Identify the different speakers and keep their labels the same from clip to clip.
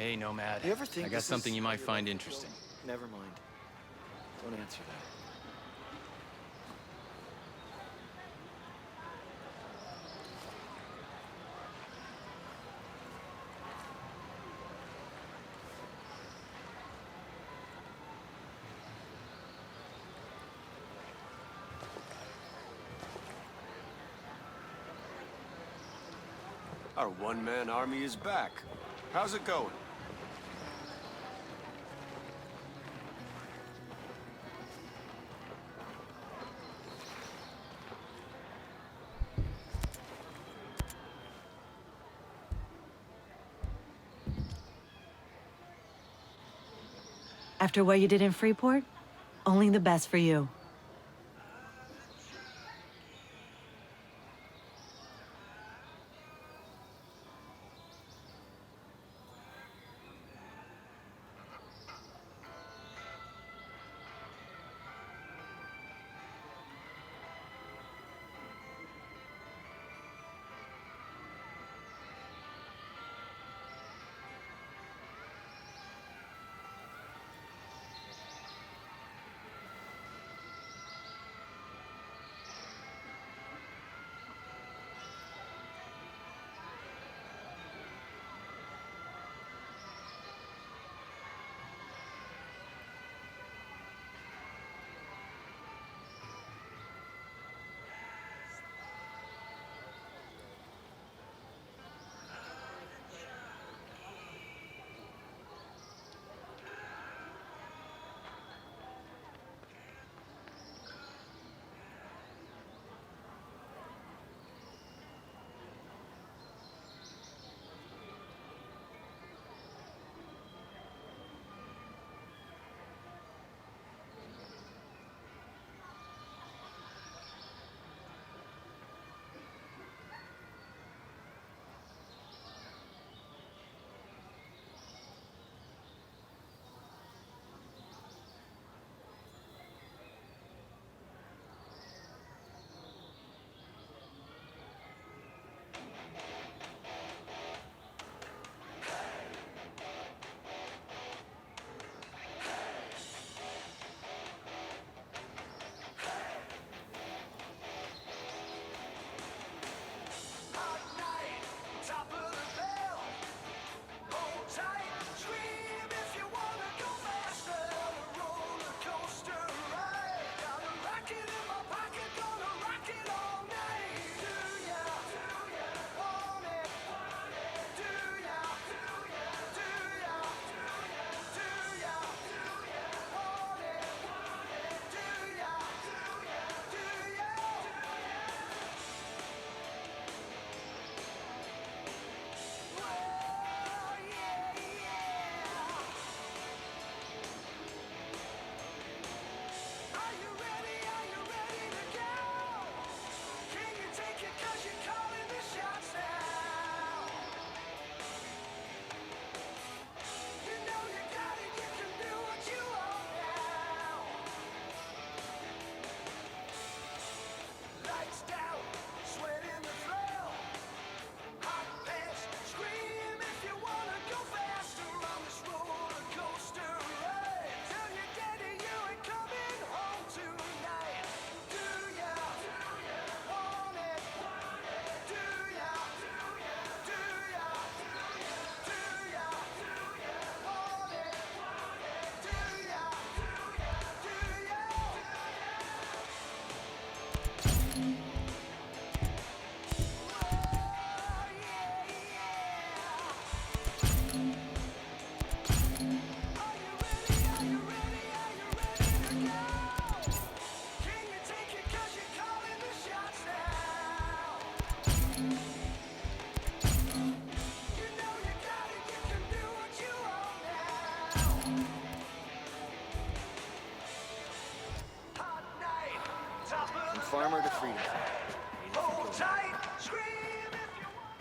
Speaker 1: Hey, Nomad.
Speaker 2: You ever think
Speaker 1: I got
Speaker 2: this
Speaker 1: something
Speaker 2: is
Speaker 1: you
Speaker 2: how
Speaker 1: might
Speaker 2: your
Speaker 1: find
Speaker 2: life
Speaker 1: interesting.
Speaker 2: will go? Never mind. Don't answer that.
Speaker 3: Our one-man army is back. How's it going?
Speaker 4: After what you did in Freeport, only the best for you.
Speaker 2: From farmer to freedom fighter. Hold tight, scream if you want.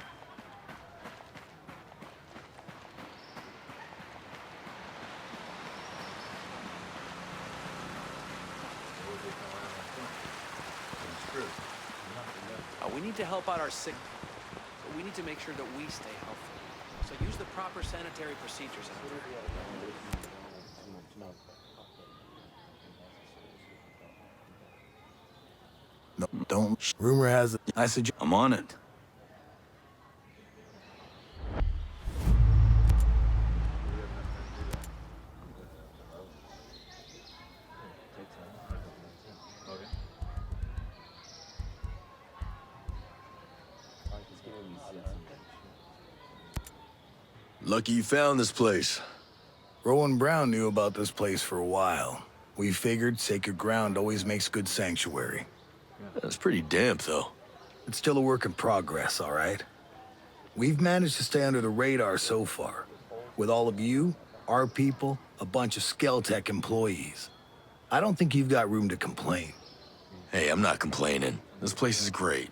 Speaker 1: We need to help out our sick, but we need to make sure that we stay healthy. So use the proper sanitary procedures out there.
Speaker 5: No, don't. Rumor has it. I suggest.
Speaker 6: I'm on it.
Speaker 7: Lucky you found this place.
Speaker 5: Rowan Brown knew about this place for a while. We figured sacred ground always makes good sanctuary.
Speaker 7: That's pretty damp, though.
Speaker 5: It's still a work in progress, all right? We've managed to stay under the radar so far. With all of you, our people, a bunch of Skeltech employees. I don't think you've got room to complain.
Speaker 7: Hey, I'm not complaining. This place is great.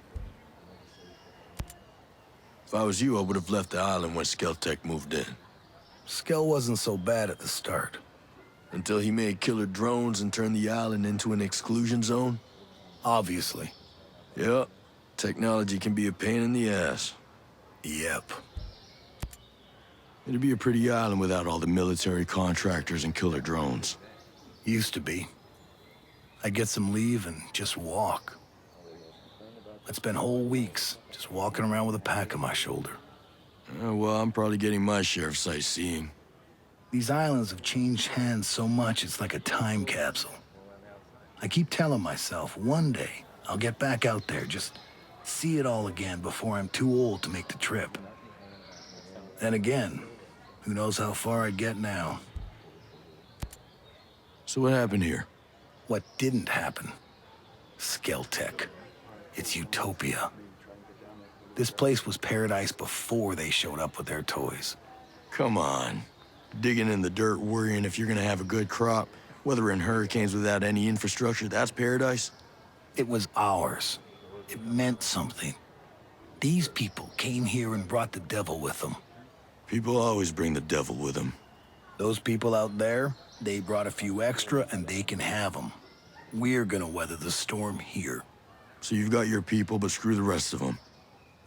Speaker 7: If I was you, I would have left the island when Skeltech moved in.
Speaker 5: Skel wasn't so bad at the start.
Speaker 7: Until he made killer drones and turned the island into an exclusion zone?
Speaker 5: Obviously.
Speaker 7: Yep. Technology can be a pain in the ass.
Speaker 5: Yep.
Speaker 7: It'd be a pretty island without all the military contractors and killer drones.
Speaker 5: Used to be. I'd get some leave and just walk. I'd spend whole weeks just walking around with a pack on my shoulder.
Speaker 7: Well, I'm probably getting my share of sightseeing.
Speaker 5: These islands have changed hands so much, it's like a time capsule. I keep telling myself, one day, I'll get back out there, just see it all again before I'm too old to make the trip. Then again, who knows how far I'd get now.
Speaker 7: So what happened here?
Speaker 5: What didn't happen? Skeltech. It's utopia. This place was paradise before they showed up with their toys.
Speaker 7: Come on. Digging in the dirt, worrying if you're gonna have a good crop, weathering hurricanes without any infrastructure, that's paradise?
Speaker 5: It was ours. It meant something. These people came here and brought the devil with them.
Speaker 7: People always bring the devil with them.
Speaker 5: Those people out there, they brought a few extra and they can have them. We're gonna weather the storm here.
Speaker 7: So you've got your people, but screw the rest of them.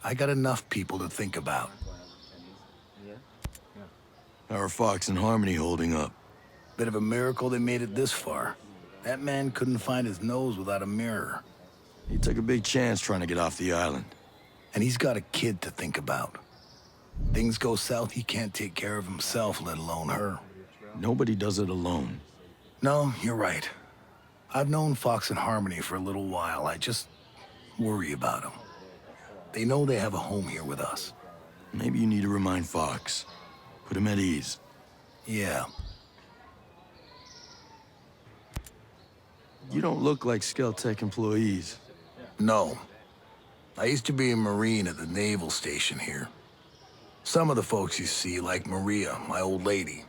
Speaker 5: I got enough people to think about.
Speaker 7: How are Fox and Harmony holding up?
Speaker 5: Bit of a miracle they made it this far. That man couldn't find his nose without a mirror.
Speaker 7: He took a big chance trying to get off the island.
Speaker 5: And he's got a kid to think about. Things go south, he can't take care of himself, let alone her.
Speaker 7: Nobody does it alone.
Speaker 5: No, you're right. I've known Fox and Harmony for a little while. I just worry about them. They know they have a home here with us.
Speaker 7: Maybe you need to remind Fox. Put him at ease.
Speaker 5: Yeah.
Speaker 7: You don't look like Skeltech employees.
Speaker 5: No. I used to be a Marine at the naval station here. Some of the folks you see, like Maria, my old lady,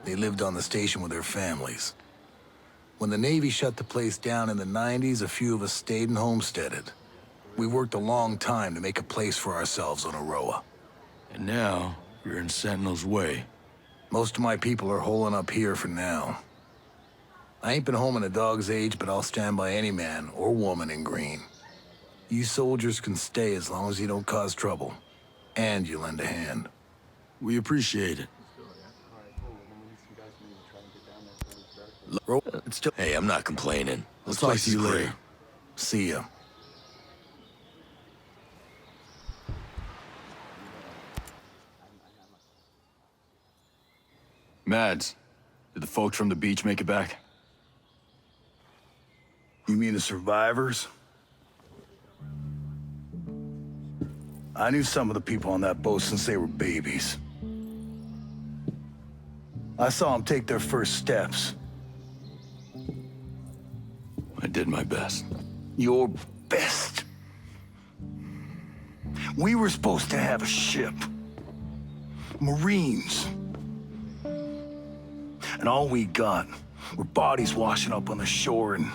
Speaker 5: they lived on the station with their families. When the Navy shut the place down in the 90s, a few of us stayed and homesteaded. We worked a long time to make a place for ourselves on Aroa.
Speaker 7: And now, you're in Sentinel's way.
Speaker 5: Most of my people are holing up here for now. I ain't been home in a dog's age, but I'll stand by any man or woman in green. You soldiers can stay as long as you don't cause trouble. And you lend a hand.
Speaker 7: We appreciate it.
Speaker 5: It's still...
Speaker 7: Hey, I'm not complaining. I'll
Speaker 5: This
Speaker 7: talk
Speaker 5: place
Speaker 7: to you
Speaker 5: is
Speaker 7: later.
Speaker 5: great. See ya.
Speaker 6: Mads, did the folks from the beach make it back?
Speaker 5: You mean the survivors? I knew some of the people on that boat since they were babies. I saw them take their first steps.
Speaker 7: I did my best.
Speaker 5: Your best. We were supposed to have a ship. Marines. And all we got were bodies washing up on the shore and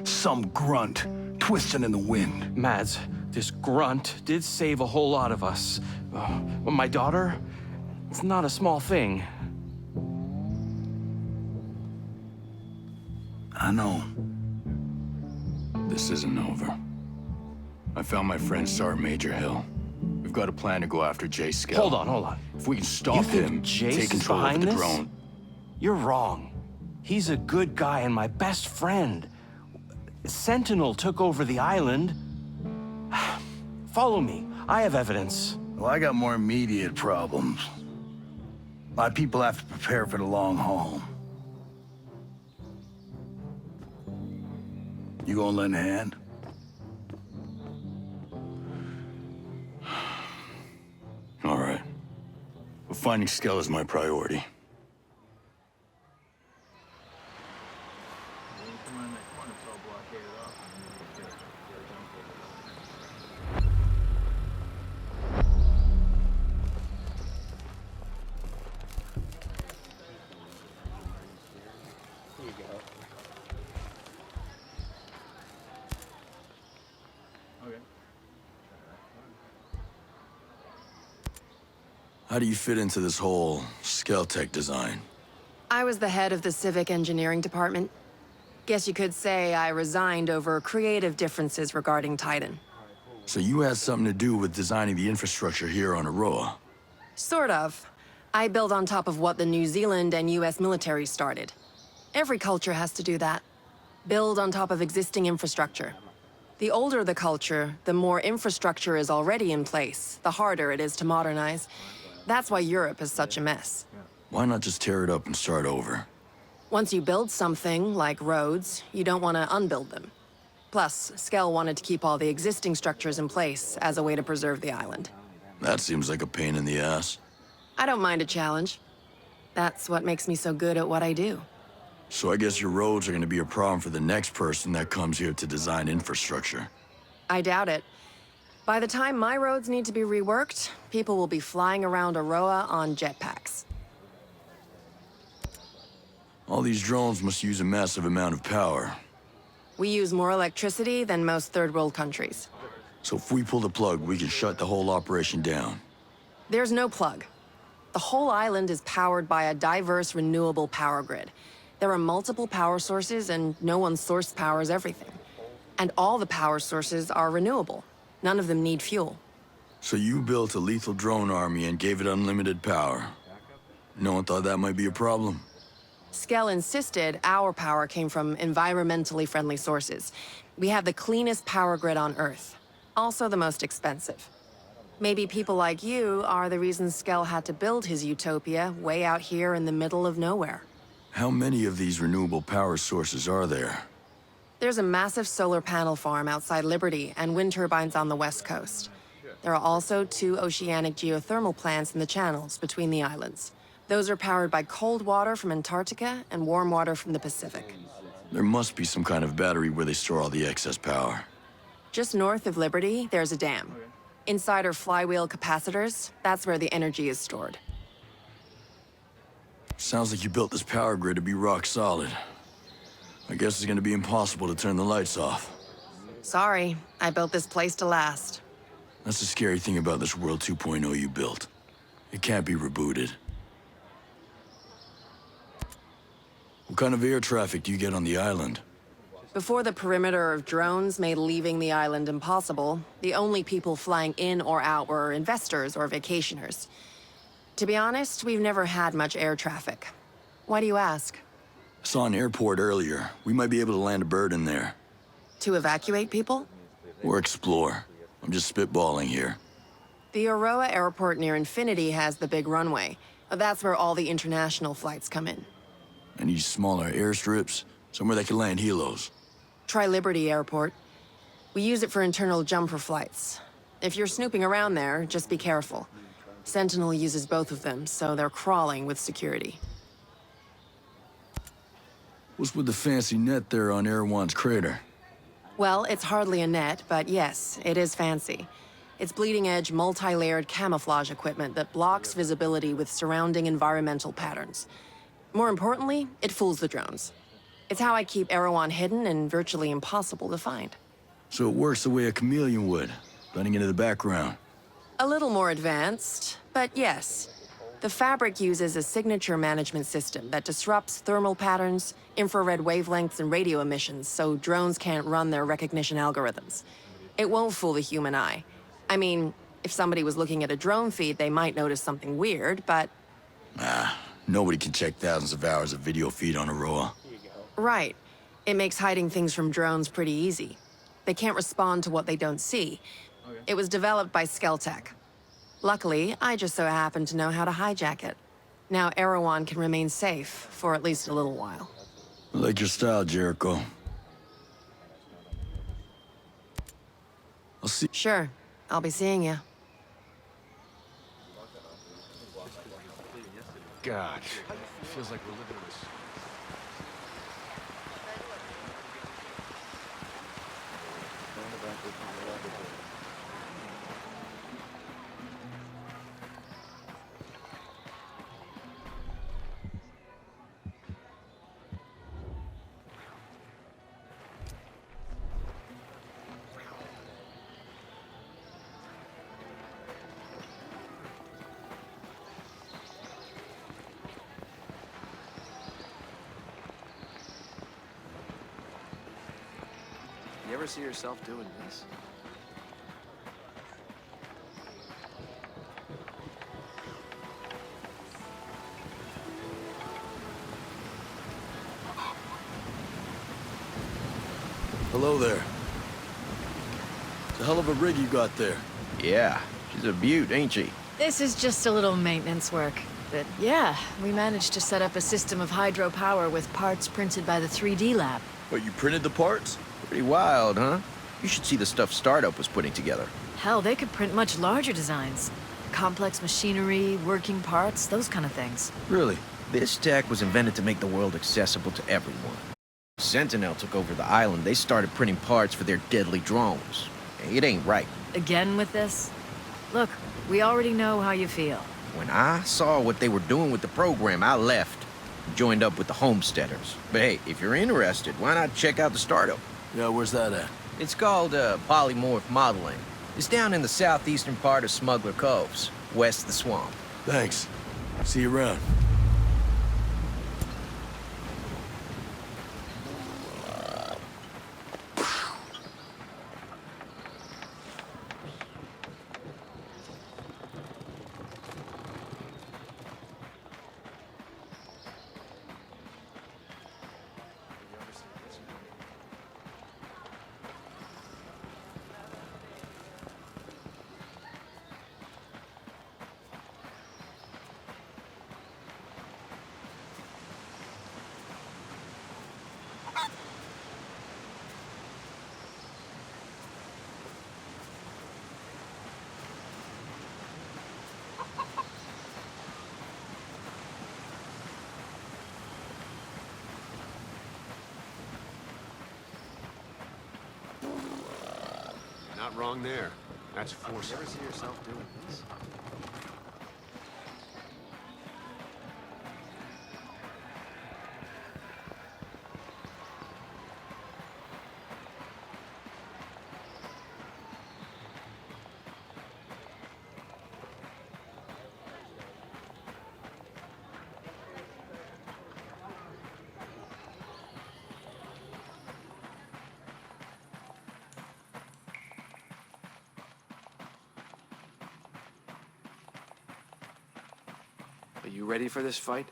Speaker 5: some grunt twisting in the wind.
Speaker 1: Mads, this grunt did save a whole lot of us. My daughter, it's not a small thing.
Speaker 5: I know.
Speaker 6: This isn't over. I found my friend Sergeant Major Hill. We We've got a plan to go after Jay Skell.
Speaker 1: Hold on.
Speaker 6: If we can
Speaker 1: You
Speaker 6: stop
Speaker 1: think
Speaker 6: him,
Speaker 1: Jace
Speaker 6: take
Speaker 1: is
Speaker 6: control over
Speaker 1: behind
Speaker 6: the
Speaker 1: this?
Speaker 6: drone.
Speaker 1: You're wrong. He's a good guy and my best friend. Sentinel took over the island. Follow me. I have evidence.
Speaker 5: Well, I got more immediate problems. My people have to prepare for the long haul. You gonna lend a hand?
Speaker 6: All right. But finding Skell is my priority. How do you fit into this whole Skell tech design?
Speaker 8: I was the head of the civic engineering department. Guess you could say I resigned over creative differences regarding Titan.
Speaker 6: So you had something to do with designing the infrastructure here on Aroa.
Speaker 8: Sort of. I build on top of what the New Zealand and US military started. Every culture has to do that. Build on top of existing infrastructure. The older the culture, the more infrastructure is already in place, the harder it is to modernize. That's why Europe is such a mess.
Speaker 6: Why not just tear it up and start over?
Speaker 8: Once you build something, like roads, you don't want to unbuild them. Plus, Skell wanted to keep all the existing structures in place as a way to preserve the island.
Speaker 6: That seems like a pain in the ass.
Speaker 8: I don't mind a challenge. That's what makes me so good at what I do.
Speaker 6: So I guess your roads are gonna be a problem for the next person that comes here to design infrastructure.
Speaker 8: I doubt it. By the time my roads need to be reworked, people will be flying around Aroa on jetpacks.
Speaker 6: All these drones must use a massive amount of power.
Speaker 8: We use more electricity than most third world countries.
Speaker 6: So if we pull the plug, we can shut the whole operation down.
Speaker 8: There's no plug. The whole island is powered by a diverse, renewable power grid. There are multiple power sources, and no one source powers everything. And all the power sources are renewable. None of them need fuel.
Speaker 6: So you built a lethal drone army and gave it unlimited power. No one thought that might be a problem.
Speaker 8: Skell insisted our power came from environmentally friendly sources. We have the cleanest power grid on Earth. Also the most expensive. Maybe people like you are the reason Skell had to build his utopia way out here in the middle of nowhere.
Speaker 6: How many of these renewable power sources are there?
Speaker 8: There's a massive solar panel farm outside Liberty and wind turbines on the west coast. There are also 2 oceanic geothermal plants in the channels between the islands. Those are powered by cold water from Antarctica and warm water from the Pacific.
Speaker 6: There must be some kind of battery where they store all the excess power.
Speaker 8: Just north of Liberty, there's a dam. Inside are flywheel capacitors. That's where the energy is stored.
Speaker 6: Sounds like you built this power grid to be rock solid. I guess it's gonna be impossible to turn the lights off.
Speaker 8: Sorry, I built this place to last.
Speaker 6: That's the scary thing about this World 2.0 you built. It can't be rebooted. What kind of air traffic do you get on the island?
Speaker 8: Before the perimeter of drones made leaving the island impossible, the only people flying in or out were investors or vacationers. To be honest, we've never had much air traffic. Why do you ask?
Speaker 6: I saw an airport earlier. We might be able to land a bird in there.
Speaker 8: To evacuate people?
Speaker 6: Or explore. I'm just spitballing here.
Speaker 8: The Aroa airport near Infinity has the big runway. That's where all the international flights come in.
Speaker 6: Any smaller airstrips? Somewhere that can land helos.
Speaker 8: Try Liberty Airport. We use it for internal jumper flights. If you're snooping around there, just be careful. Sentinel uses both of them, so they're crawling with security.
Speaker 6: What's with the fancy net there on Erewhon's crater?
Speaker 8: Well, it's hardly a net, but yes, it is fancy. It's bleeding-edge, multi-layered camouflage equipment that blocks visibility with surrounding environmental patterns. More importantly, it fools the drones. It's how I keep Erewhon hidden and virtually impossible to find.
Speaker 6: So it works the way a chameleon would, blending into the background.
Speaker 8: A little more advanced, but yes. The fabric uses a signature management system that disrupts thermal patterns, infrared wavelengths, and radio emissions so drones can't run their recognition algorithms. It won't fool the human eye. I mean, If somebody was looking at a drone feed, they might notice something weird, but...
Speaker 6: Nobody can check thousands of hours of video feed on Aurora.
Speaker 8: Right. It makes hiding things from drones pretty easy. They can't respond to what they don't see. It was developed by Skeltech. Luckily, I just so happen to know how to hijack it. Now Erewhon can remain safe for at least a little while.
Speaker 6: I like your style, Jericho. I'll see.
Speaker 8: Sure. I'll be seeing you.
Speaker 3: God, feels like we're living in this.
Speaker 2: You ever see yourself doing this?
Speaker 7: Hello there. It's a hell of a rig you got there.
Speaker 9: Yeah, she's a beaut, ain't she?
Speaker 10: This is just a little maintenance work. But yeah, we managed to set up a system of hydropower with parts printed by the 3D lab.
Speaker 7: But you printed the parts?
Speaker 9: Pretty wild, huh? You should see the stuff Startup was putting together.
Speaker 10: Hell, they could print much larger designs. Complex machinery, working parts, those kind of things.
Speaker 7: Really?
Speaker 9: This tech was invented to make the world accessible to everyone. Sentinel took over the island, they started printing parts for their deadly drones. It ain't right.
Speaker 10: Again with this? Look, we already know how you feel.
Speaker 9: When I saw what they were doing with the program, I left. Joined up with the Homesteaders. But hey, if you're interested, why not check out the Startup?
Speaker 7: Yeah, where's that at?
Speaker 9: It's called polymorph modeling. It's down in the southeastern part of Smuggler Coves, west of the swamp.
Speaker 7: Thanks. See you around.
Speaker 3: Not wrong there. That's force.
Speaker 2: You ever see yourself doing this? Are you ready for this fight?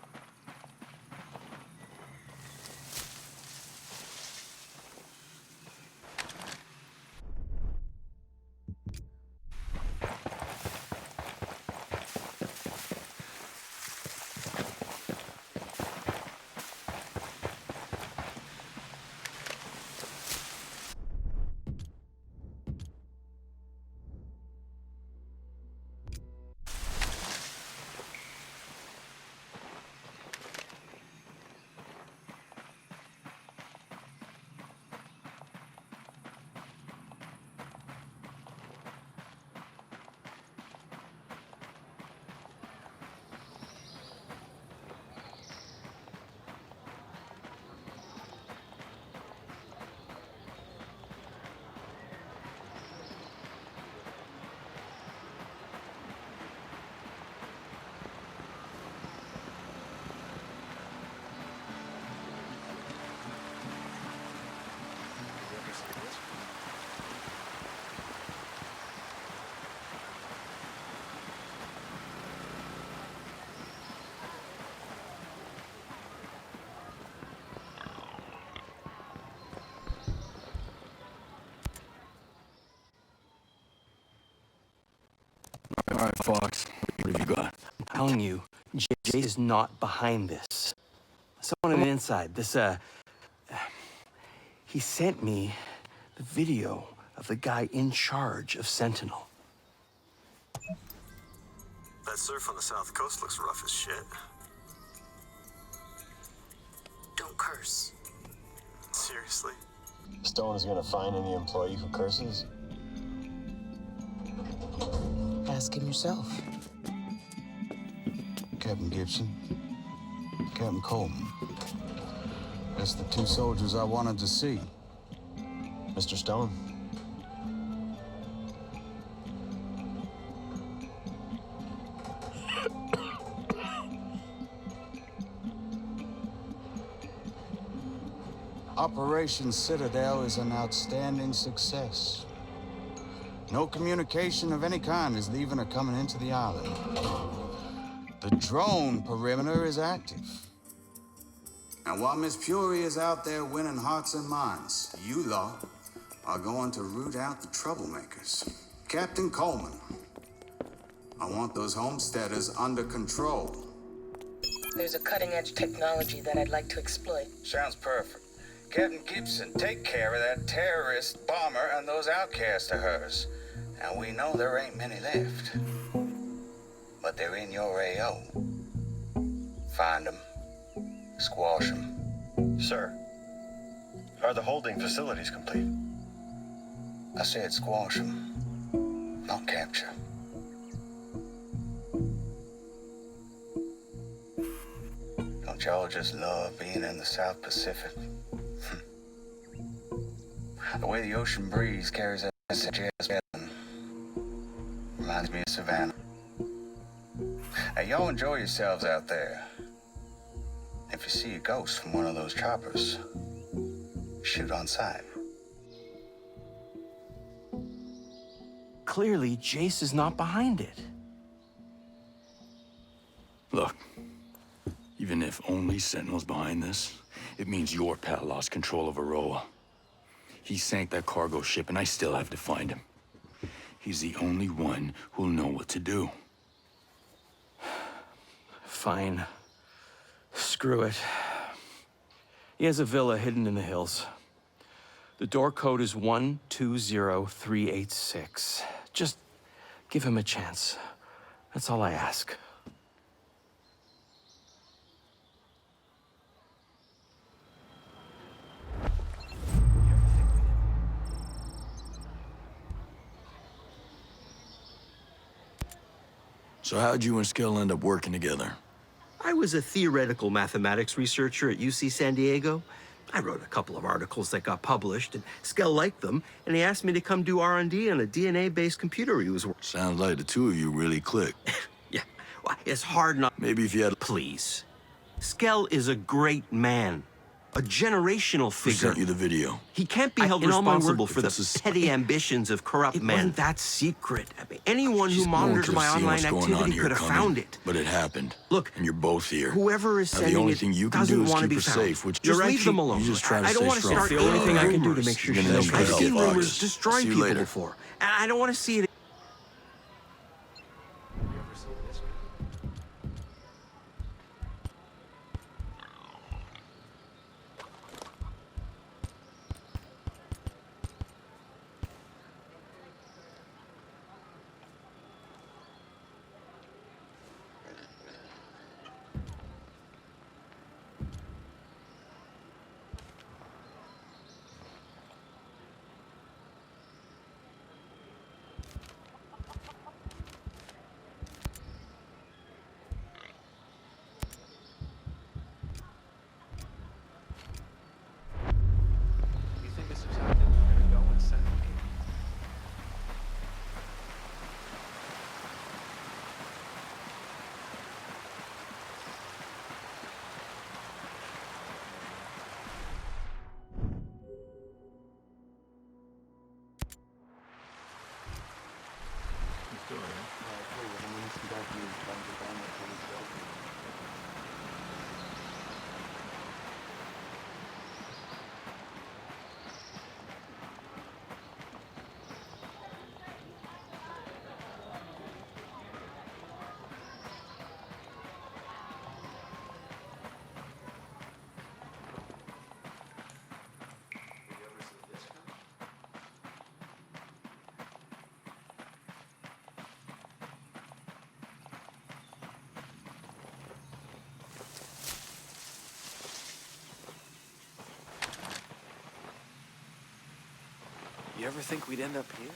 Speaker 6: Fox, what have you got?
Speaker 1: I'm telling you, Jay is not behind this. Someone on the inside, he sent me the video of the guy in charge of Sentinel.
Speaker 11: That surf on the south coast looks rough as shit.
Speaker 12: Don't curse.
Speaker 11: Seriously?
Speaker 2: Stone is gonna find any employee who curses?
Speaker 12: Ask him yourself.
Speaker 13: Captain Gibson, Captain Coleman. That's the two soldiers I wanted to see.
Speaker 2: Mr. Stone?
Speaker 13: Operation Citadel is an outstanding success. No communication of any kind is leaving or coming into the island. The drone perimeter is active. And while Miss Fury is out there winning hearts and minds, you lot are going to root out the troublemakers. Captain Coleman, I want those homesteaders under control.
Speaker 12: There's a cutting-edge technology that I'd like to exploit.
Speaker 13: Sounds perfect. Captain Gibson, take care of that terrorist bomber and those outcasts of hers. And we know there ain't many left. But they're in your AO. Find them. Squash them.
Speaker 2: Sir, are the holding facilities complete?
Speaker 13: I said squash them, not capture. Don't y'all just love being in the South Pacific? The way the ocean breeze carries that message reminds me of Savannah. Now, y'all enjoy yourselves out there. If you see a ghost from one of those choppers, shoot on sight.
Speaker 1: Clearly, Jace is not behind it.
Speaker 6: Look, even if only Sentinel's behind this, it means your pal lost control of Aroa. He sank that cargo ship, and I still have to find him. He's the only one who'll know what to do.
Speaker 1: Fine. Screw it. He has a villa hidden in the hills. The door code is 120386. Just give him a chance. That's all I ask.
Speaker 6: So how'd you and Skill end up working together?
Speaker 14: I was a theoretical mathematics researcher at UC San Diego. I wrote a couple of articles that got published, and Skell liked them, and he asked me to come do R&D on a DNA-based computer he was working.
Speaker 6: Sounds like the two of you really clicked.
Speaker 14: Yeah, well, it's hard not...
Speaker 6: Maybe if you had...
Speaker 14: Please. Skell is a great man. A generational
Speaker 6: Who
Speaker 14: figure.
Speaker 6: sent you the video?
Speaker 14: He can't be held responsible for the
Speaker 6: this is-
Speaker 14: petty ambitions of corrupt men. It wasn't that secret. I mean, anyone who monitors my online activity could have found it.
Speaker 6: But it happened.
Speaker 14: Look,
Speaker 6: and you're both here.
Speaker 14: Whoever is
Speaker 6: Now,
Speaker 14: sending
Speaker 6: the only
Speaker 14: it
Speaker 6: thing you can
Speaker 14: doesn't
Speaker 6: do is
Speaker 14: want to
Speaker 6: keep
Speaker 14: be
Speaker 6: her
Speaker 14: found.
Speaker 6: safe, which
Speaker 14: Just
Speaker 6: you're
Speaker 14: leave them alone.
Speaker 6: You just try to
Speaker 14: I don't
Speaker 6: stay
Speaker 14: want to
Speaker 6: strong.
Speaker 14: start
Speaker 1: The only thing I can do to
Speaker 14: rumors.
Speaker 1: make sure
Speaker 6: You're
Speaker 1: she
Speaker 6: gonna
Speaker 1: doesn't
Speaker 6: need
Speaker 14: I've
Speaker 6: help,
Speaker 14: seen
Speaker 6: Fox.
Speaker 14: rumors destroy
Speaker 6: See you
Speaker 14: people
Speaker 6: later.
Speaker 14: before, and I don't want to see it.
Speaker 2: You think this is how things are gonna go in Sentinel? ever think we'd end up here?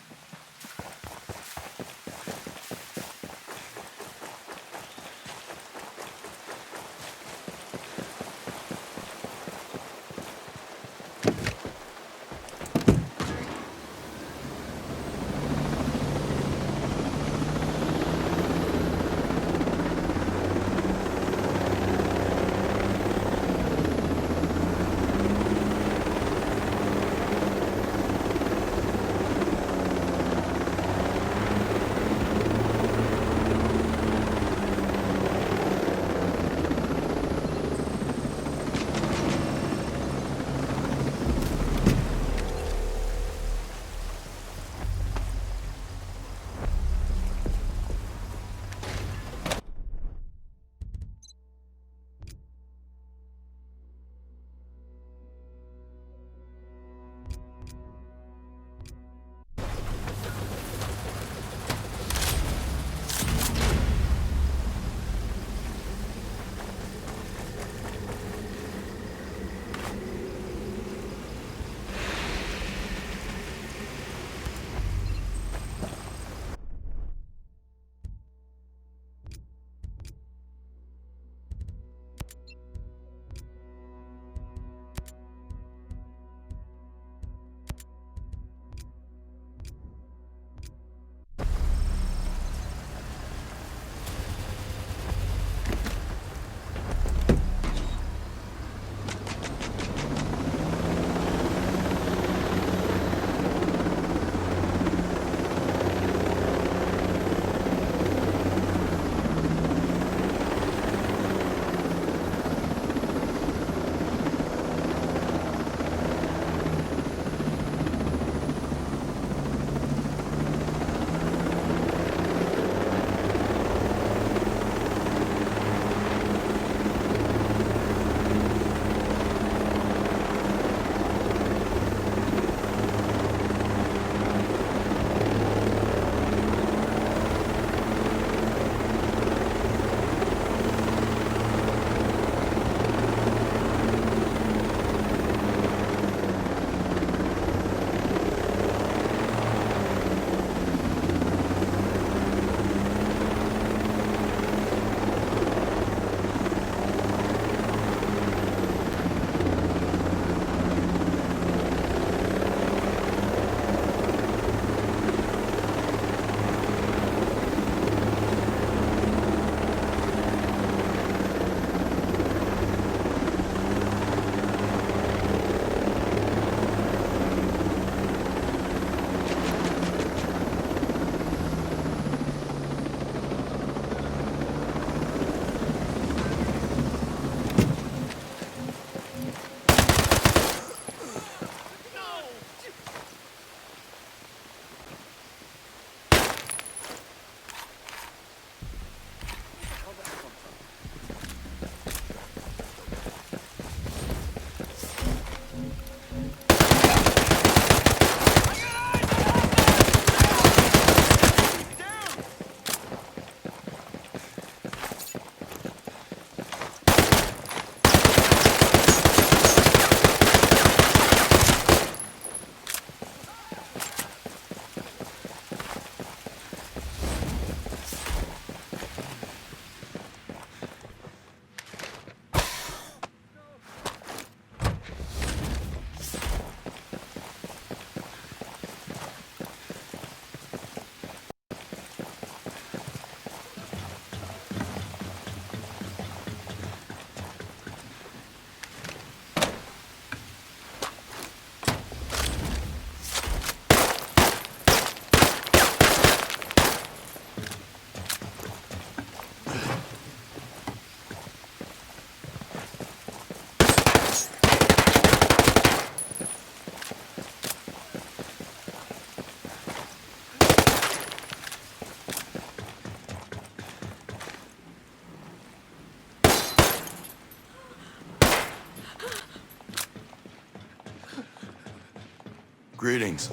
Speaker 7: Greetings.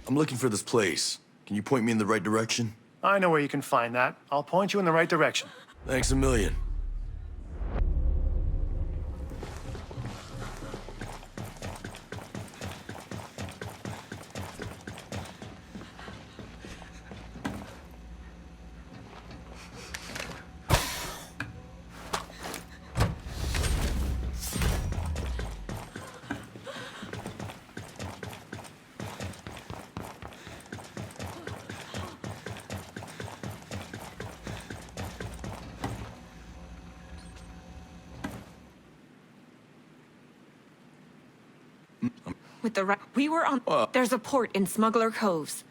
Speaker 7: I'm looking for this place. Can you point me in the right direction?
Speaker 15: I know where you can find that. I'll point you in the right direction.
Speaker 7: Thanks a million.
Speaker 16: with the right. We were on. There's a port in Smuggler Coves.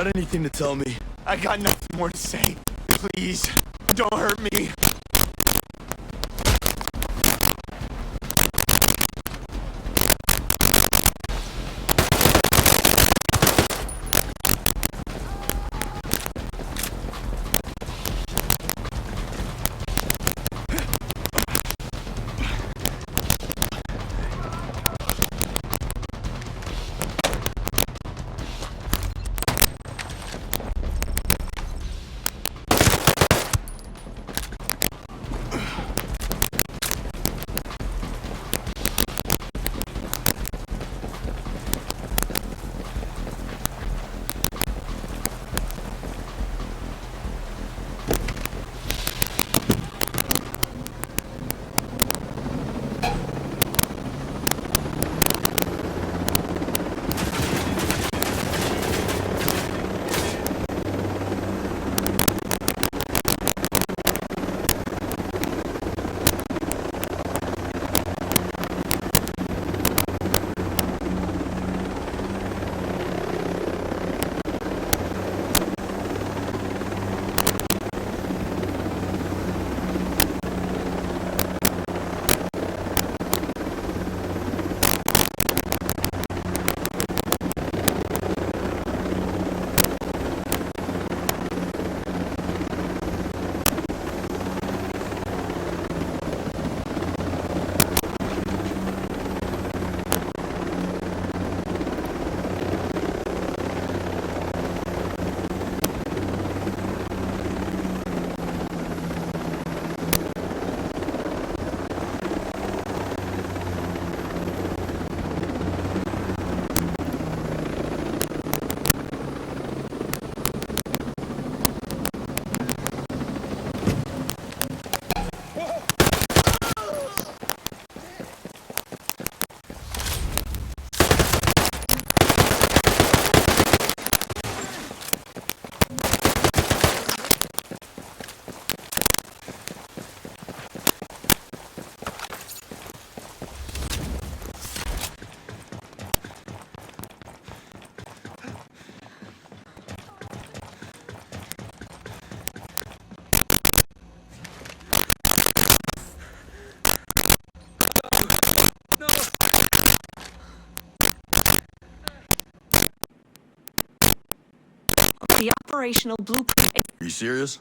Speaker 7: got anything to tell me?
Speaker 17: I got nothing more to say. Please, don't hurt me.
Speaker 16: The operational blueprint.
Speaker 7: Are you serious?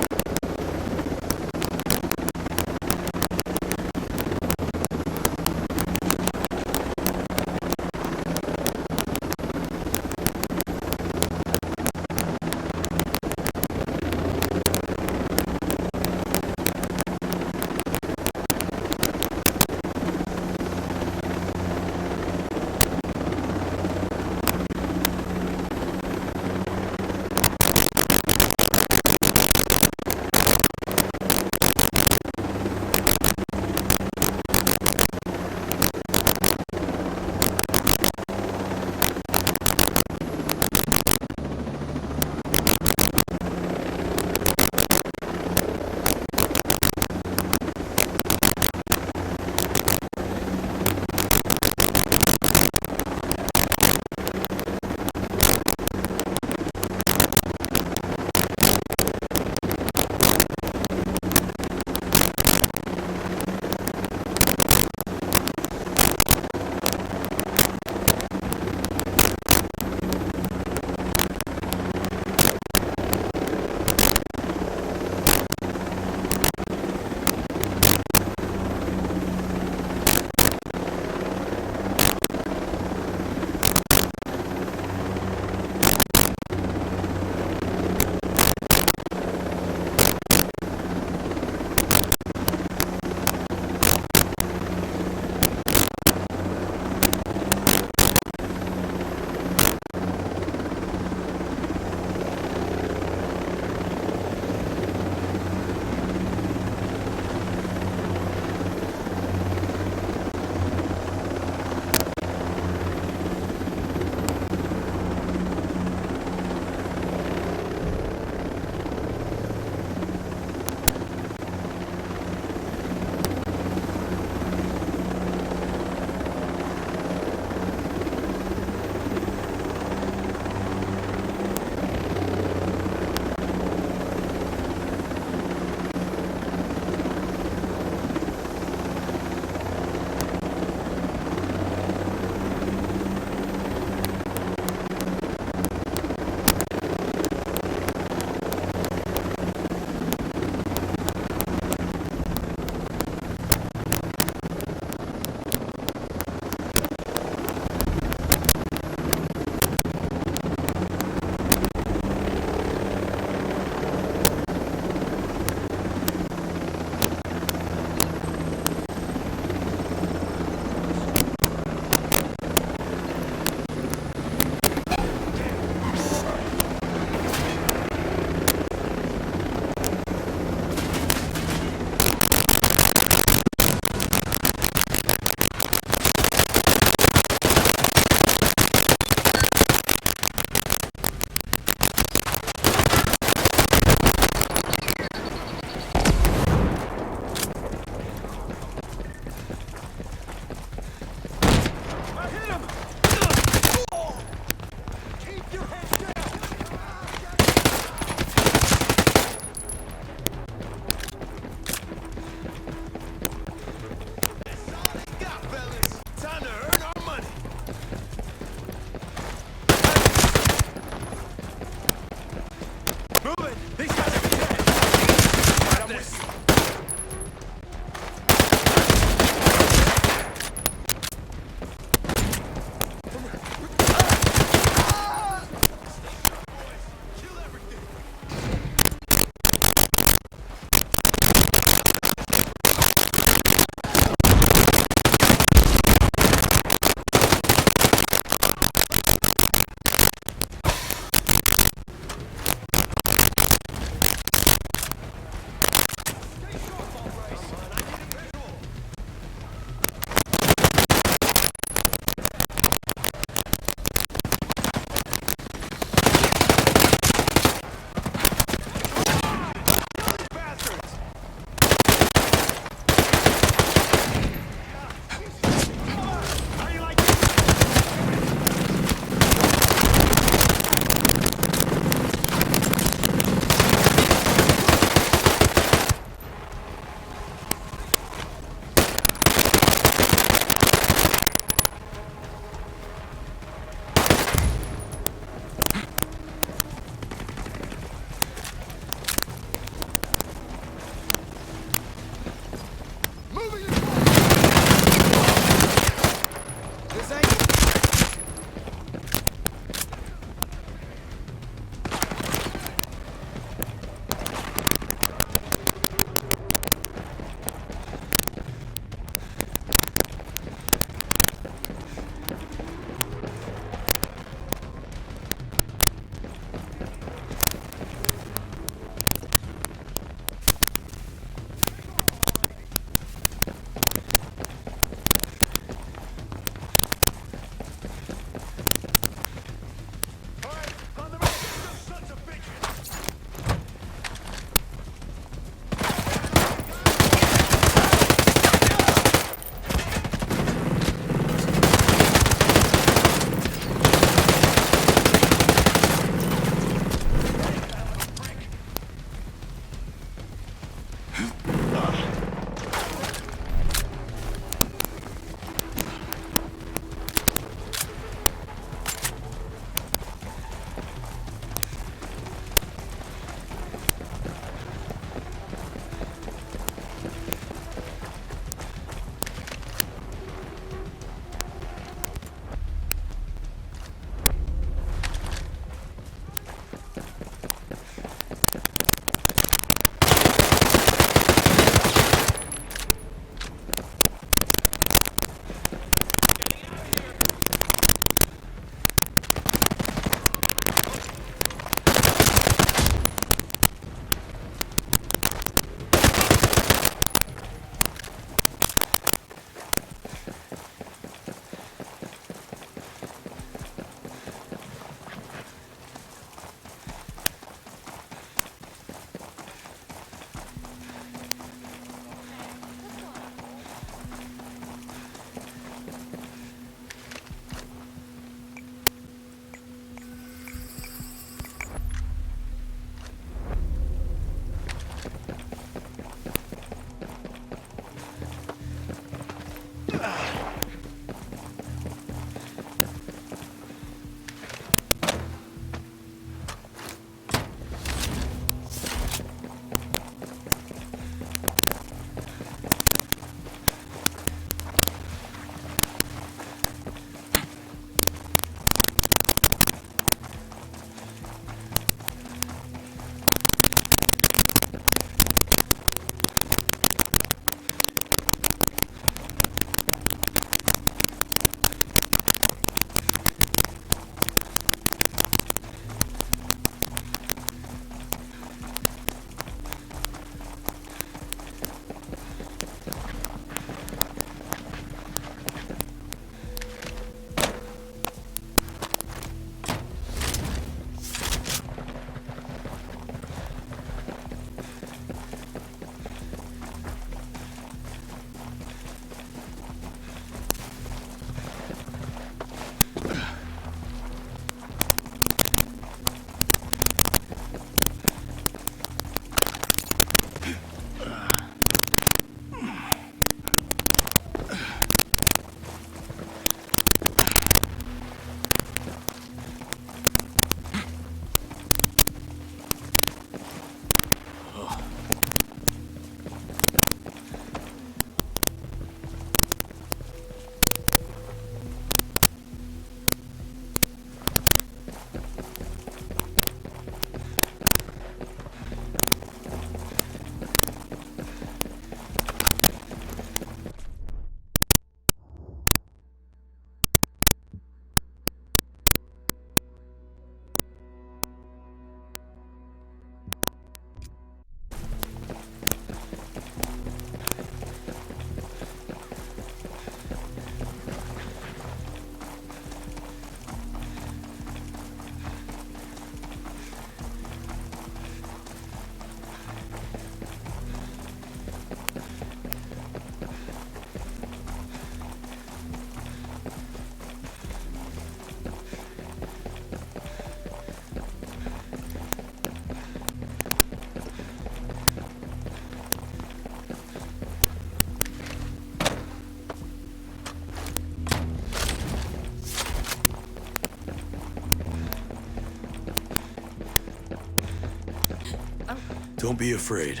Speaker 7: Don't be afraid.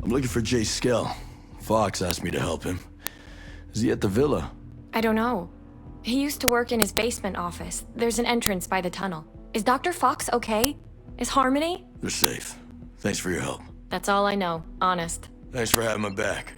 Speaker 7: I'm looking for Jay Skell. Fox asked me to help him. Is he at the villa?
Speaker 18: I don't know. He used to work in his basement office. There's an entrance by the tunnel. Is Dr. Fox okay? Is Harmony?
Speaker 7: They're safe. Thanks for your help.
Speaker 18: That's all I know, honest.
Speaker 7: Thanks for having my back.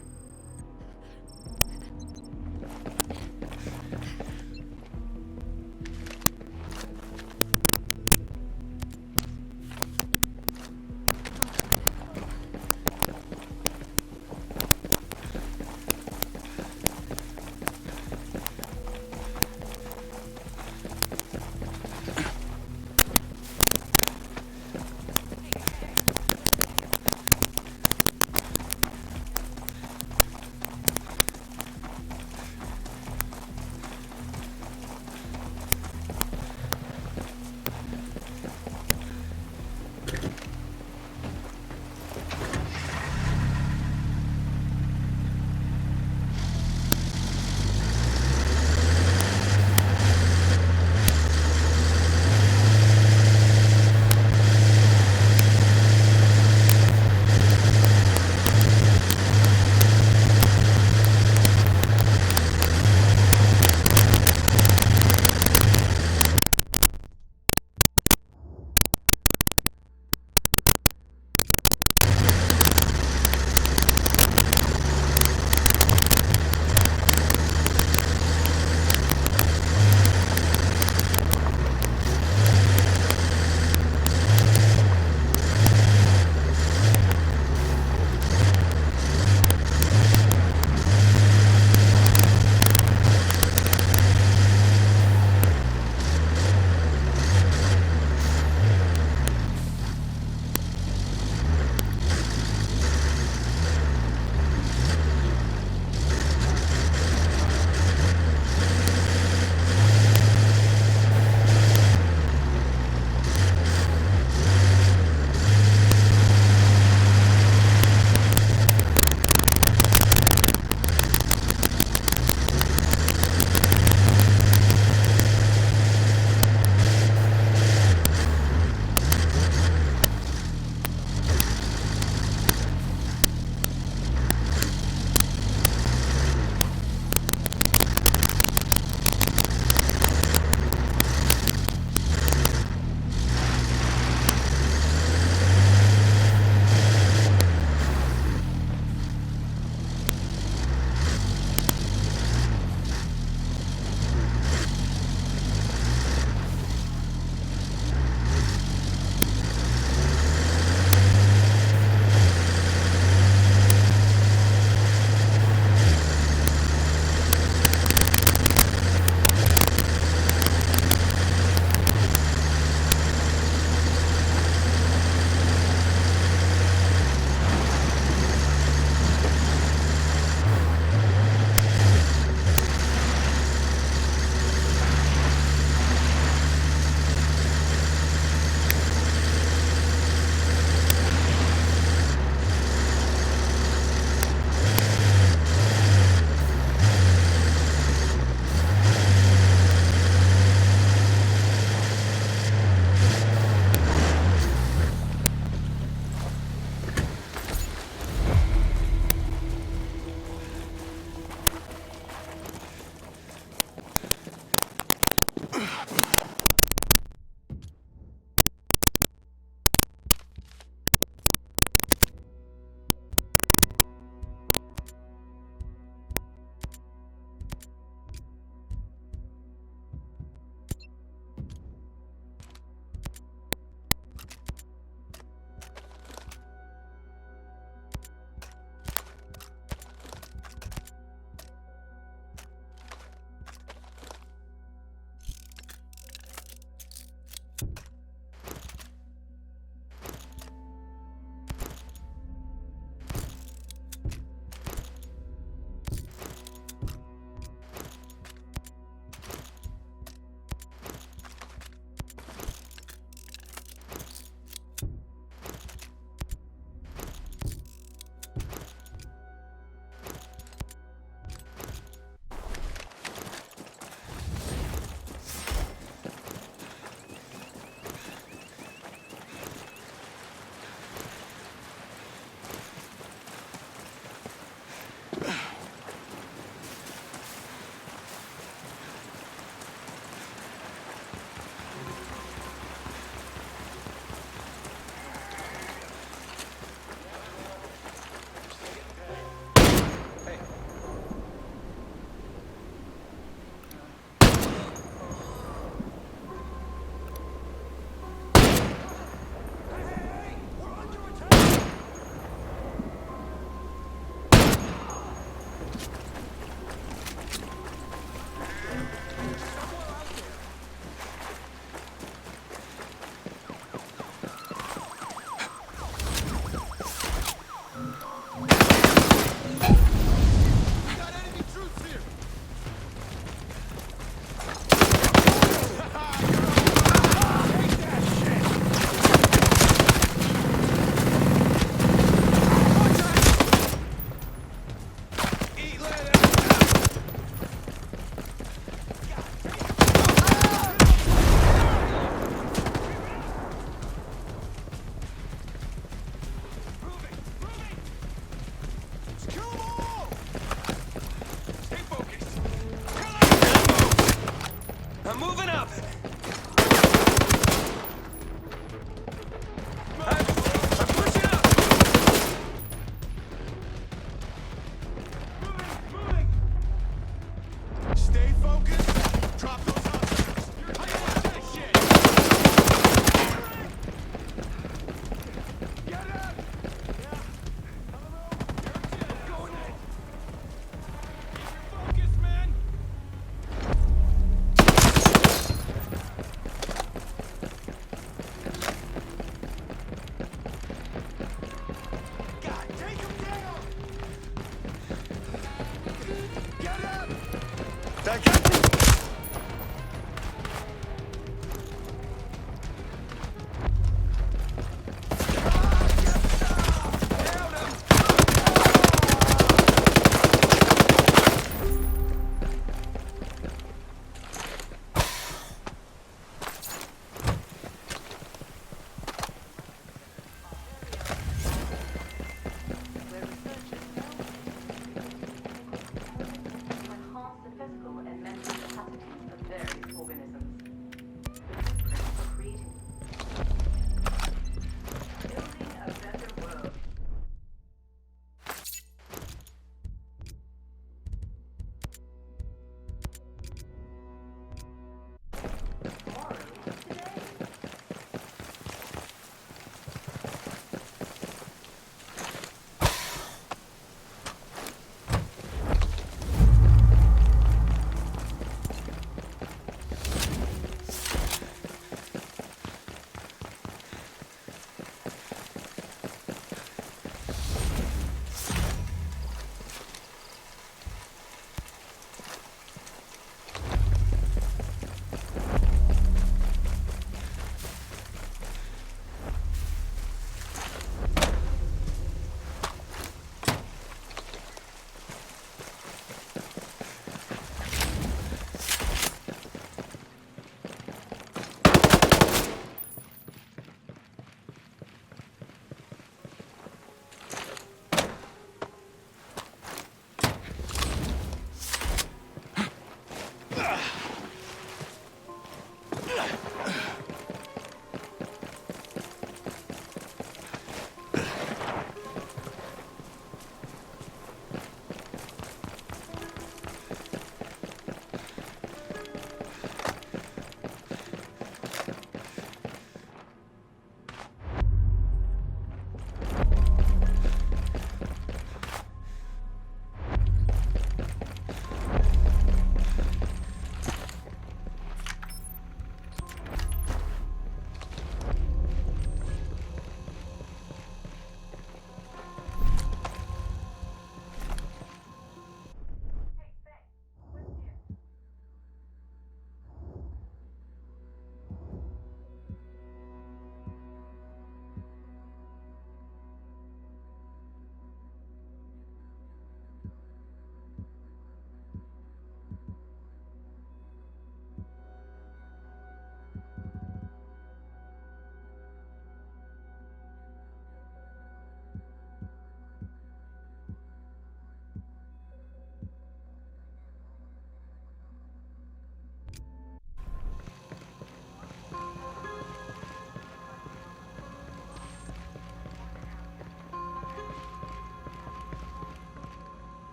Speaker 19: enhance the physical and mental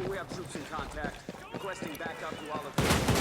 Speaker 2: we have troops in contact. Requesting backup to all of them.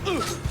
Speaker 6: Ugh.